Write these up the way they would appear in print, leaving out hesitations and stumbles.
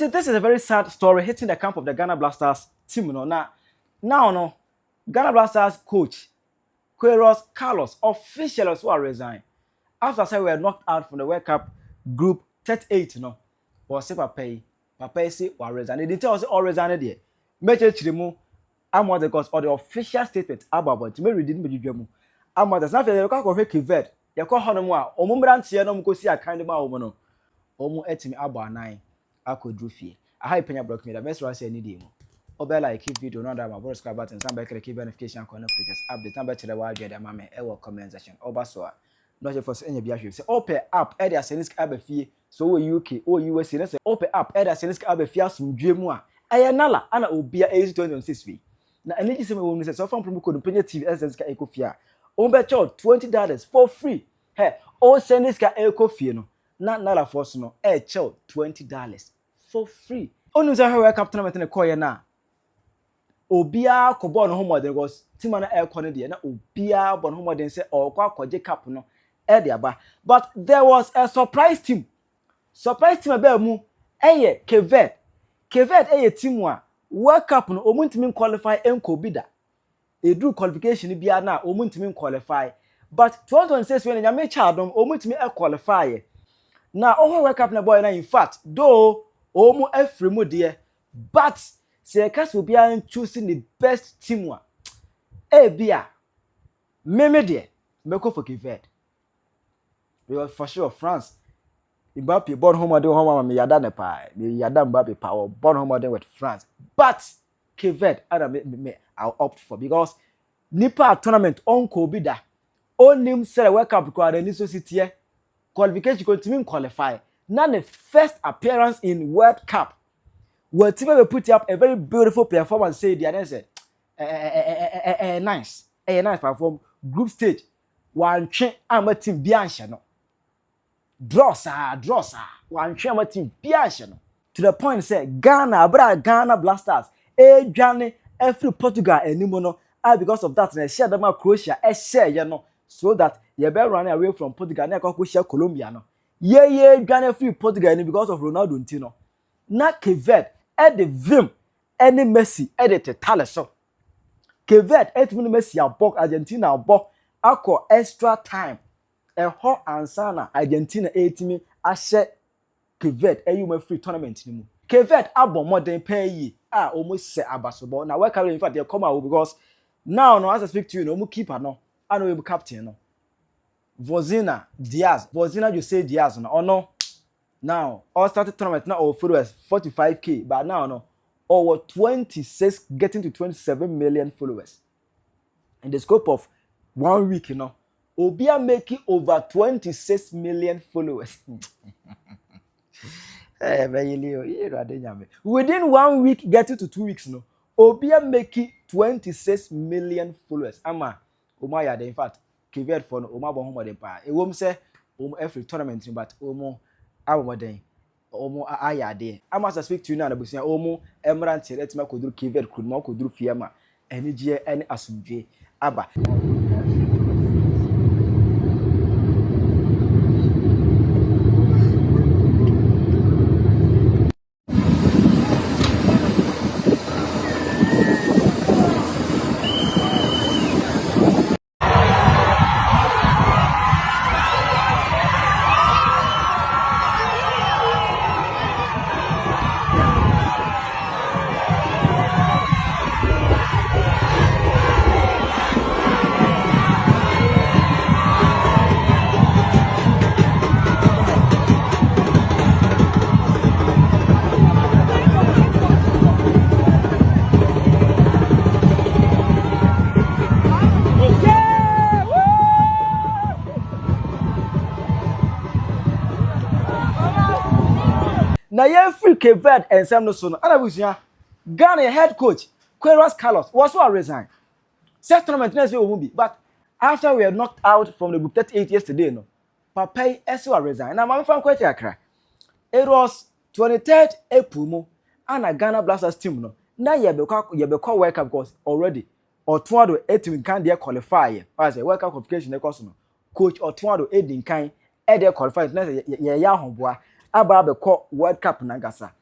this is a very sad story hitting the camp of the Ghana Blasters team. Now, Ghana Blasters coach Quieroz Carlos officially resigned after say we were knocked out from the World Cup group 38. Was say Papa say we resign. They didn't tell us all resigned there. Major Chirimu, I'm because or the official statement about me reading me. I'm that's not the Cape Verde. You call Honoma, Omumbrant, no go see a kind of man. Omo etimi abo anan akodru fie aha Penyah block me da best right say any day mo obela like video no that my boss subscribe button some back keep notification connect features update number chele wa adwe da mama e wo comment section oba so a no je for enya bia hwe say open app e dey send aba fie so wo UK o USA na say open app e dey send aba fie asomdwe mu a eye nala ana obia 2026 fie na eni ji say me wo say so from promo code Penyah TV send ska ekofie a o be charge $20 for free hey o send ska ekofie no not nala force no chill $20 for free. Onu say World Cup tournament na call na. Obia ko ball no homo den was team na call no de na obia ball no homo den say okwa kwaje cap no de aba. But there was a surprise team. Surprise team aba mu Cape Verde. Cape Verde team wa World Cup no omuntimi qualify enko bida. E do qualification bia na omuntimi qualify. But 2026 when nyame chadom omuntimi qualify. Now, all World Cup na boy na in fact, though omo afrimu there, but say cast will be choosing the best team one. Bia, meme there, meko for Cape Verde. Because for sure France, Mbappe born home me yada ne pa, me yada Mbappe power born home with France. But Cape Verde, I'll opt for because nipa tournament on Kobida, on him say World Cup required any society. Qualification continue qualify. Now the first appearance in World Cup. Where team will put up a very beautiful performance. Say the answer, nice perform. Group stage, one train ama team bianche no. Draw sa. One train ama team bianche no. To the point say Ghana Blasters. Ghana every Portugal anymore no. Because of that, they share them Croatia. Share you know. So that you better run away from Portugal and go share Colombia no. Ghana free Portugal because of Ronaldo Ntino. Na Cape Verde the Vim any Messi the Tetale so. Cape Verde Messi abok Argentina abok akọ extra time. Ho ansana Argentina etimi ahye Cape Verde you free tournament ni mu. Cape Verde abo modern pay yi almost say abasobo. Na World Cup in fact they come out because now no as I speak to you no keeper no. I know you captain no. Vozinha you say Diaz no or no. Now all started tournament now our followers 45k but now no over 26 getting to 27 million followers. In the scope of 1 week, Obia making over 26 million followers. Within 1 week, getting to 2 weeks, Obia making 26 million followers. Ama Omaya, in fact, Cape Verde for Oma Bohoma de Pa. It won't say every tournament, but Omo our day. Omo ayade. I must speak to you now. Busia Omo Emerald. Let's make Kudu Cape Verde could more Kudu Fiama. Any G any Asumje Abba. Na ye free Cape Verde and Sam no so no. Anabusia Ghana head coach Quieroz Carlos was so resign. Set tournament next week will be, but after we are knocked out from the group 38 yesterday, no, Papa also resign. Now, my friend quite akra. It was 23rd April mo, and a Ghana Blasters team no. Now you be call World Cup because already or tomorrow 8 can dey qualify. As a World Cup qualification because no coach or tomorrow 8 can dey qualify. Next ya honboa aba be call World Cup na gasa.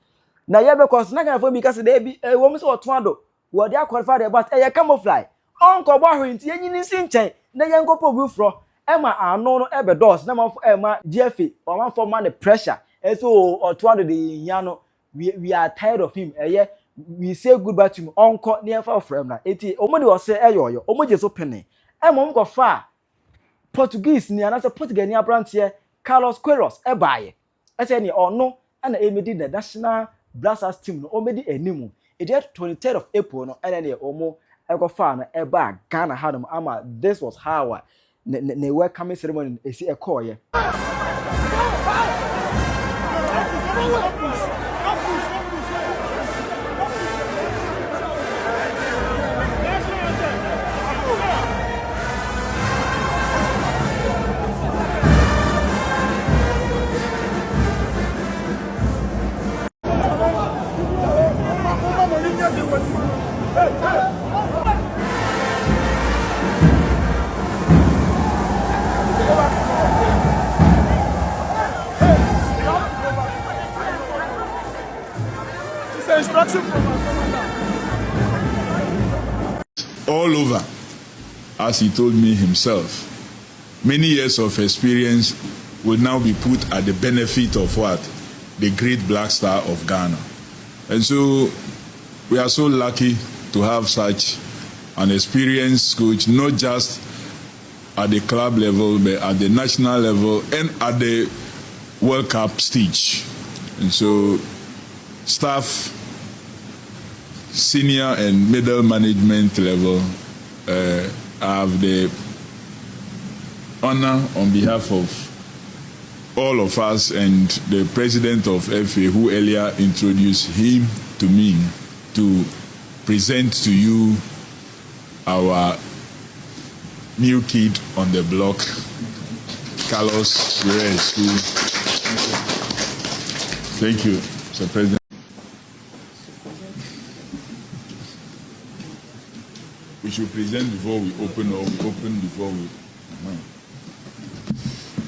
na ye because na Ghana for bi kase dey bi wo me so otoado wo dey qualify there but ye camouflage onko bo hwenti yenyi ni nchen na ye nkopo bu fro ema ano no ebe dos na manfo ema GFA o manfo man the pressure so otoado dey nya no we are tired of him we say goodbye to him onko na fa frame na eti omo de wo se eyoyo omo je so pene ema omo ko fa Portuguese ni anase Portuguese ni abrantie Carlos Queiroz ebaye ese ni ono ana emedi the national Blasters team no omedi animu e dey 23rd of April no ana ne omo ekofa na eba Ghana hadom ama this was how ne welcoming ceremony esi ekoye all over, as he told me himself. Many years of experience will now be put at the benefit of what? The great black star of Ghana. And so we are so lucky to have such an experienced coach, not just at the club level, but at the national level and at the World Cup stage. And so staff, senior and middle management level, I have the honor on behalf of all of us and the president of FA, who earlier introduced him to me, to present to you our new kid on the block, Carlos Perez. Thank you, Mr. President. We should present before we open, or we open before we...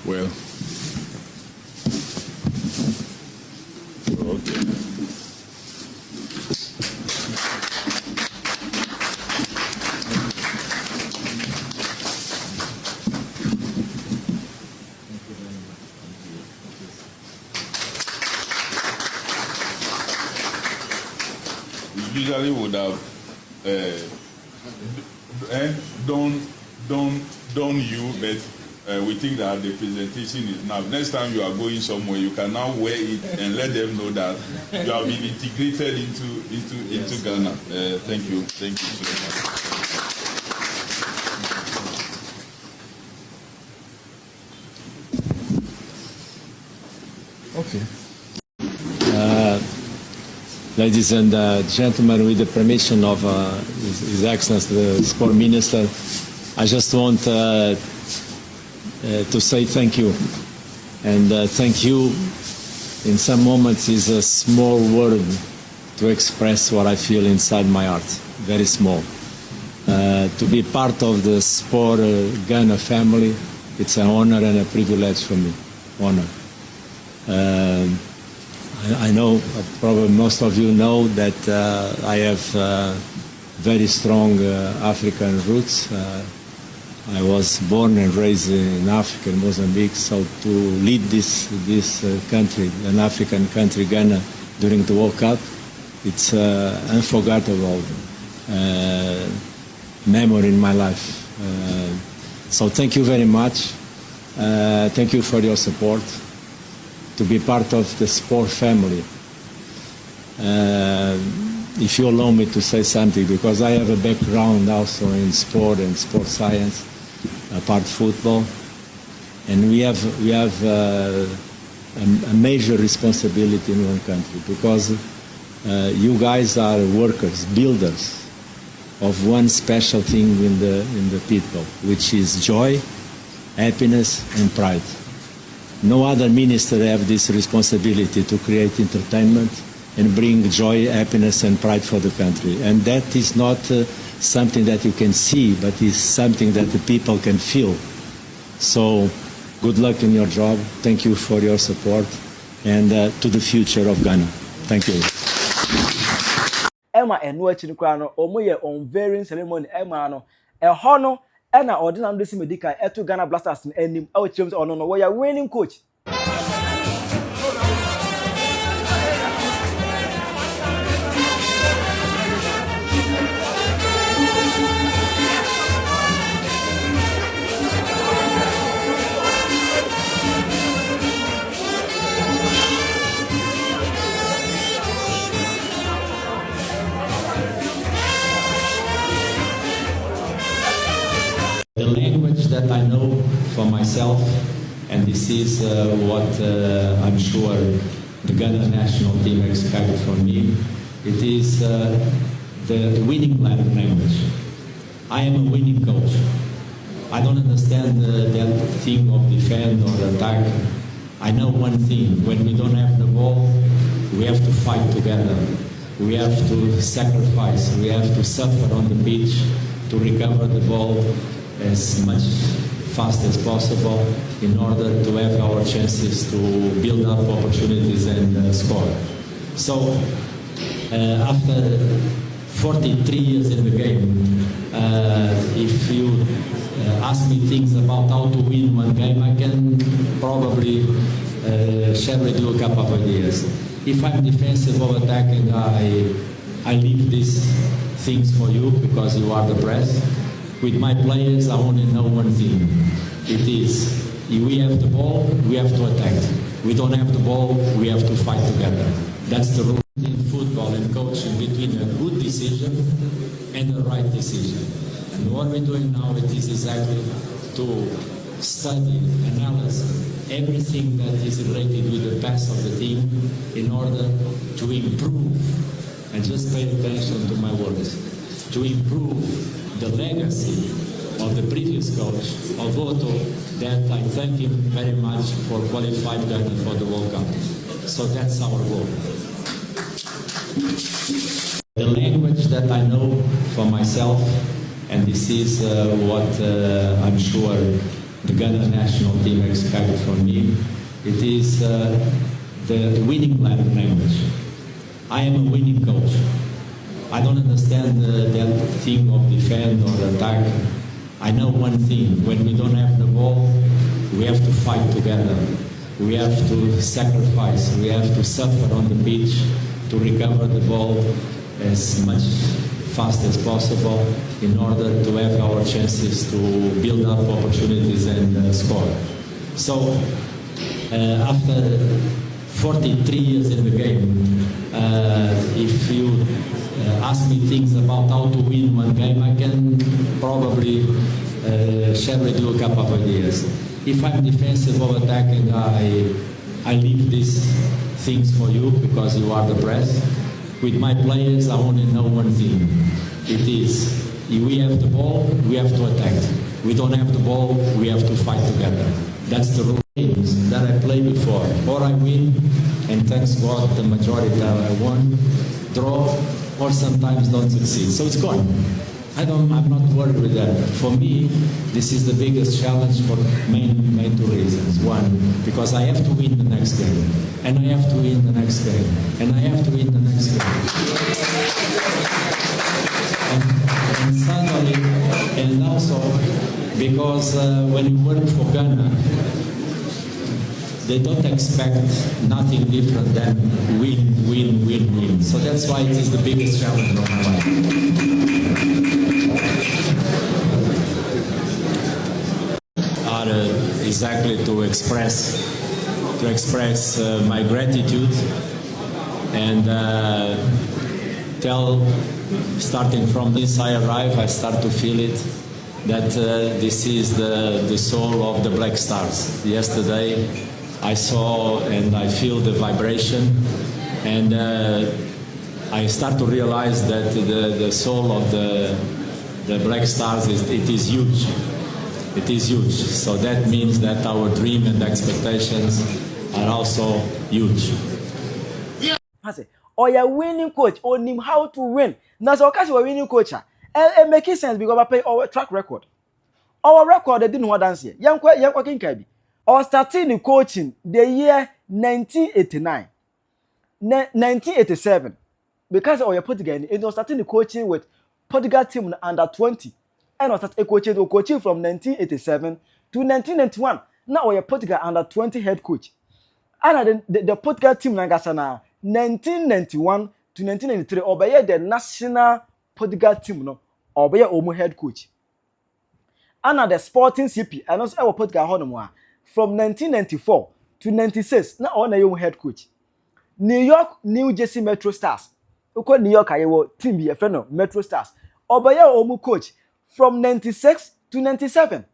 Well... Okay. We usually would have don't you, but we think that the presentation is now. Next time you are going somewhere, you can now wear it and let them know that you have been integrated into Ghana. Thank you so much. Okay. Ladies and gentlemen, with the permission of His Excellency the Sport Minister, I just want to say thank you. And thank you, in some moments, is a small word to express what I feel inside my heart. Very small. To be part of the Sport Ghana family, it's an honor and a privilege for me. Honor. I know, probably most of you know, that I have very strong African roots. I was born and raised in Africa, in Mozambique, so to lead this country, an African country, Ghana, during the World Cup, it's unforgettable memory in my life. So thank you very much. Thank you for your support. To be part of the sport family. If you allow me to say something, because I have a background also in sport and sports science, apart football, and we have a major responsibility in one country, because you guys are workers, builders of one special thing in the people, which is joy, happiness, and pride. No other minister have this responsibility to create entertainment and bring joy, happiness, and pride for the country. And that is not something that you can see, but is something that the people can feel. So, good luck in your job. Thank you for your support, and to the future of Ghana. Thank you. Emma eno achi no kra no omo ye unveiling ceremony Emma no ho no e na ordinary desi medical eto Ghana Blasters anim e o chirem ono no we are winning coach. The language that I know for myself, and this is what I'm sure the Ghana national team expected from me, it is the winning language. I am a winning coach. I don't understand that thing of defend or attack. I know one thing, when we don't have the ball, we have to fight together. We have to sacrifice, we have to suffer on the pitch to recover the ball as much fast as possible in order to have our chances to build up opportunities and score. So after 43 years in the game, if you ask me things about how to win one game, I can probably share with you a couple of ideas. If I'm defensive or attacking, I leave these things for you because you are the press. With my players, I only know one thing. It is, if we have the ball, we have to attack. We don't have the ball, we have to fight together. That's the rule in football and coaching between a good decision and the right decision. And what we're doing now, it is exactly to study, analyze everything that is related with the past of the team in order to improve, and just pay attention to my words, to improve the legacy of the previous coach, of Otto, that I thank him very much for qualifying Ghana for the World Cup. So that's our goal. The language that I know for myself, and this is what I'm sure the Ghana national team expected from me, it is the winning language. I am a winning coach. I don't understand that thing of defend or attack. I know one thing, when we don't have the ball, we have to fight together. We have to sacrifice, we have to suffer on the pitch to recover the ball as much fast as possible in order to have our chances to build up opportunities and score. So after 43 years in the game, if you ask me things about how to win one game, I can probably share with you a couple of ideas. If I'm defensive or attacking, I leave these things for you because you are the press. With my players, I only know one thing. It is, if we have the ball, we have to attack. We don't have the ball, we have to fight together. That's the rule that I played before. Or I win, and thanks God, the majority I won, draw, or sometimes don't succeed. So it's gone. I'm not worried with that. For me, this is the biggest challenge for main two reasons. One, because I have to win the next game, and I have to win the next game, and I have to win the next game. And suddenly, and also because when you work for Ghana, they don't expect nothing different than win, win, win, win. So that's why it is the biggest challenge of my life. Exactly to express my gratitude and starting from this I arrive, I start to feel it, that this is the soul of the Black Stars. Yesterday I saw and I feel the vibration, and I start to realize that the soul of the Black Stars is huge. It is huge. So that means that our dream and expectations are also huge. I say, oh, you're winning coach, on him how to win. Now, so because we're winning coach, it makes sense because I play our track record. Our record, they didn't want dance here. Young Kabi. Our starting coaching the year 1989, 1987, because of your Portugal, it was starting the coaching with Portugal team under 20. And was started coaching from 1987 to 1991. Now your Portugal under 20 head coach. And the Portugal team Nagasana 1991 to 1993 obey the national Portugal team no obey omu head coach. And the Sporting CP and also our Portugal Honomwa from 1994 to 96 now on your head coach. New York, New Jersey Metro Stars. Uko New York ayewo team bi efeno Metro Stars. Obey omu coach from 96 to 97.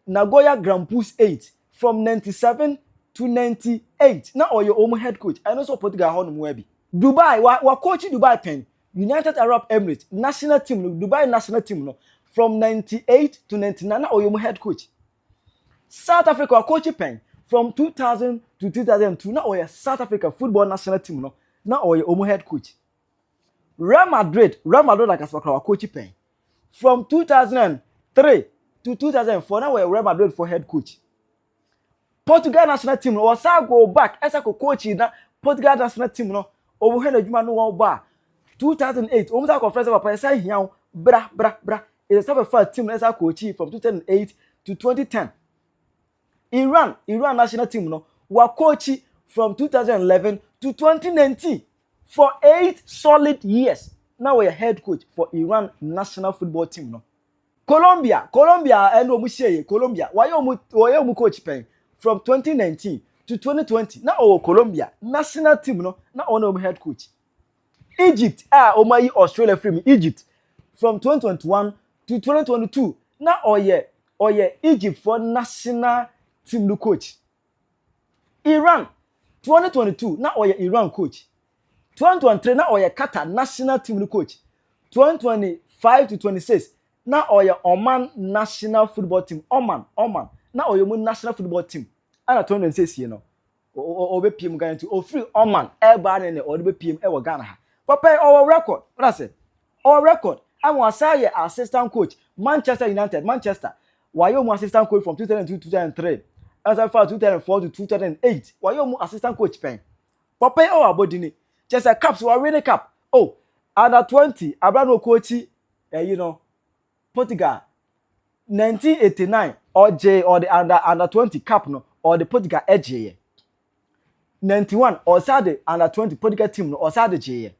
Nagoya Grampus 8 from 97 to 98. Now or your own head coach. I know so Portugal Honum Webby. Dubai, wa coach Dubai Pen. United Arab Emirates national team, Dubai national team no from 98 to 99 now or your head coach. South Africa coach Pen from 2000 to 2002 now or your South Africa football national team no now or your own head coach. Real Madrid like as coach Pen from 2003 to 2004 now we're Real Madrid for head coach. Portugal national team was go back as a coach in Portugal national team no over here the no one bar 2008 almost conference of a say here bra it's a first team as a coach from 2008 to 2010. Iran national team no was coach from 2011 to 2019 for 8 solid years. Now we're head coach for Iran national football team no. Colombia and Colombia why you coach pen from 2019 to 2020 now Colombia national team no now on head coach. Egypt omayi Australia free Egypt from 2021 to 2022 now Egypt for national team no coach. Iran 2022 now Iran coach. 2023 now Qatar national team no coach. 2025 to 26 now Oman national football team. Oman now your national football team. And I told them says you know obe PM Ghana to free Oman everybody in the PM e Ghana. Papa our record. What I say? Our record. I want say assistant coach Manchester United Manchester. Why you assistant coach from 2002 to 2003? As I found 2004 to 2008. Why you assistant coach pen? Papa our body ni. Just a caps were winning cap. Oh, under 20 Abrano coach you know Portugal 1989 or the under 20 cap no or the Portugal edge 91 or Saturday under 20 Portugal team no or Saturday J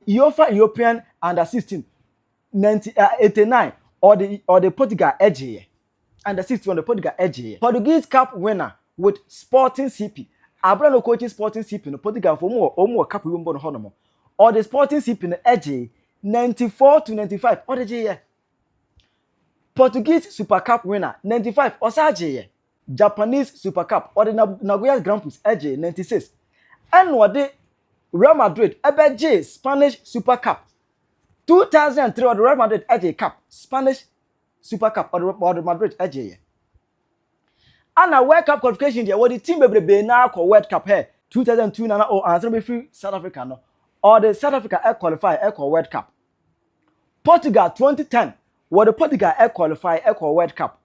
UEFA European under 16 89 or the Portugal edge under 16 on the Portugal edge Portuguese cup winner with Sporting CP Abrano coaching Sporting CP no Portugal for more cup win bon honomo or the Sporting CP no edge 94 to 95 or the J Portuguese Super Cup winner 95 Osaje Japanese Super Cup or the Nagoya Grampus Edge 96 and what the Real Madrid J Spanish Super Cup 2003 or the Real Madrid Edge Cup Spanish Super Cup or the Madrid Edge and a World Cup qualification there what the team be now call World Cup here 2002 na or answer be free South Africa no or the South Africa qualify call World Cup Portugal 2010 what the Portugal qualify World Cup.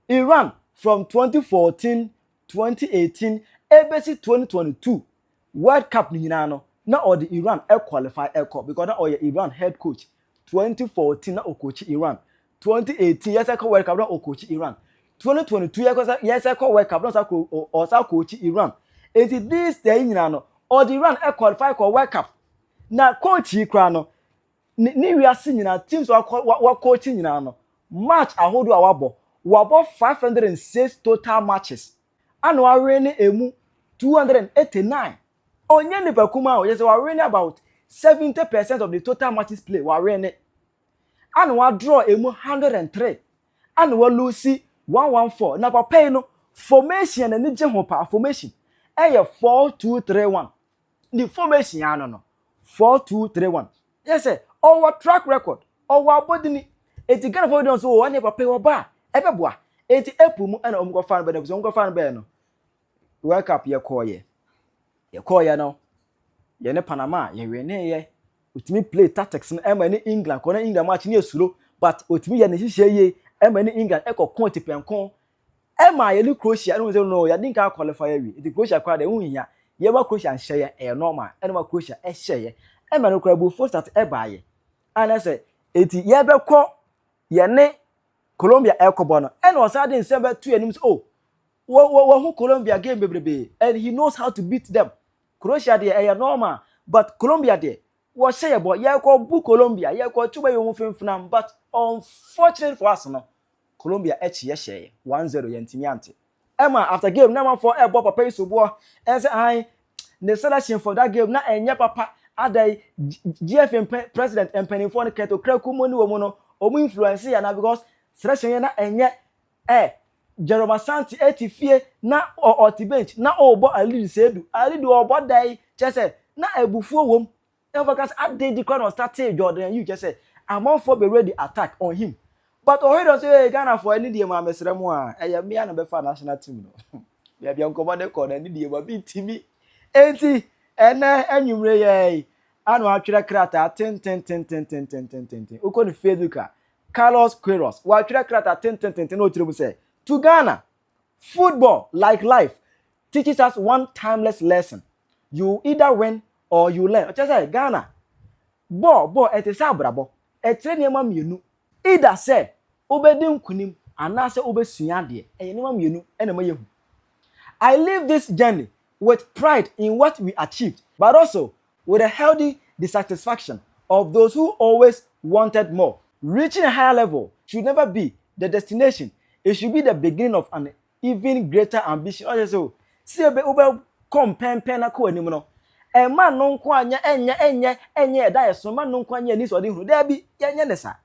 Iran from 2014, 2018, ABC 2022 World Cup ni no na or the Iran qualify because na or Iran head coach 2014 na o coach Iran 2018 yes World Cup na o coach Iran 2022 yes World Cup na o coach Iran and this day no or the Iran qualify World Cup na coach ikra no ni we are seeing na teams wa coaching na no match ahodo awabo 506 total matches and we win emu 289 onye ne bakuma o yes we win about 70% of the total matches play we win and we draw emu 103 and we lose 114 na papa no formation na ni je ho pa formation 4231 the formation ya no 4231 yes sir our track record our body ni eti Ghana for don so one papa wo ba ebeboa eti epu mu na omgo fan be na omgo fan be no World Cup ye koye no ye ne Panama ye we ne ye otimi play tactics no ema ni England ko na England match ni esuro but otimi ye ne hihye ye ema ni England ekọ tipenkon ema ye ni Croatia no no ya dinka qualify ye eti Croatia kwa de unhia ye ba Croatia nhye ye normal ena ma Croatia ehye ye ma no kra bu fo start e baaye ana say eti ye bekọ ye ne Colombia ekobo no e na osade nsem be tu anim so wo hu Colombia game bebrebe and he knows how to beat them. Croatia de e normal but Colombia de wo say ye boy ye ko bu Colombia ye ko tuba ye hu finfinam but unfortunate for us no Colombia echi ye share 1-0 ye ntimi ante Emma after game number 4 e bo papa isobo and say I the selection for that game na enye papa adai GFM president and for the keto kraku money wo mu no omu influence ya na because selection na enye Jerome Santi etifie na oti bench na obo Ali Sedu obo dai chese na ebufuo wom focus adai the crowd start Jordan you just say among for be ready attack on him but don't say Ghana for any dey ma mesrem a me na be for national team no bia nkobo de ko na ni dey ma bi timi enti ene anwumre ye anu atwere krata ten uko ni Facebook Carlos Quieroz wa atwere krata ten no tire mu say to Ghana, football, like life, teaches us one timeless lesson. You either win or you learn. Just say Ghana, ball, it is abrabo. A training mienu. Either say, obedin kunim, and I say obesunyade. I live this journey with pride in what we achieved, but also with a healthy dissatisfaction of those who always wanted more. Reaching a higher level should never be the destination. It should be the beginning of an even greater ambition. Also, see ube come pen na ko anim no. E man no nko anya enye da yeso man no nko anya ni so de hu. There be yenye ne sa.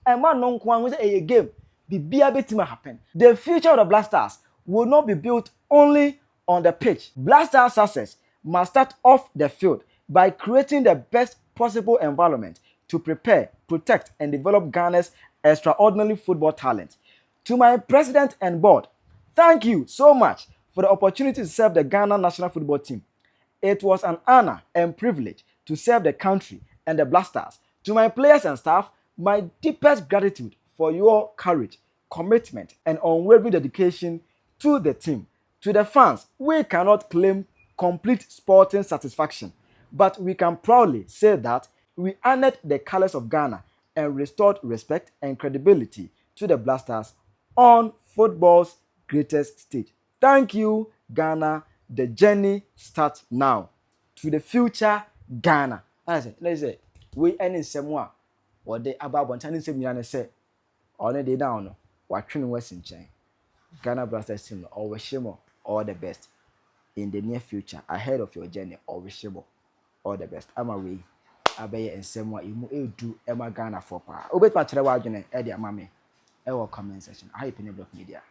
E man no nko anya say a game. Bibia betima happen. The future of the Black Stars will not be built only on the pitch. Black Stars success must start off the field by creating the best possible environment to prepare, protect, and develop Ghana's extraordinary football talent. To my president and board, thank you so much for the opportunity to serve the Ghana national football team. It was an honor and privilege to serve the country and the Black Stars. To my players and staff, my deepest gratitude for your courage, commitment, and unwavering dedication to the team. To the fans, we cannot claim complete sporting satisfaction, but we can proudly say that we honored the colors of Ghana and restored respect and credibility to the Black Stars on football's greatest stage. Thank you, Ghana. The journey starts now. To the future, Ghana. Let's say, we any semwa or the about one time in say, or the day down, what training was in chain. Ghana Blasters team, always shimo, all the best in the near future, ahead of your journey, always shimo, all the best. I'm away. Abeye and semwa, you do Emma Ghana for power. Obet Patrawa, Eddie Mame. Our comment section. I Penyah Media.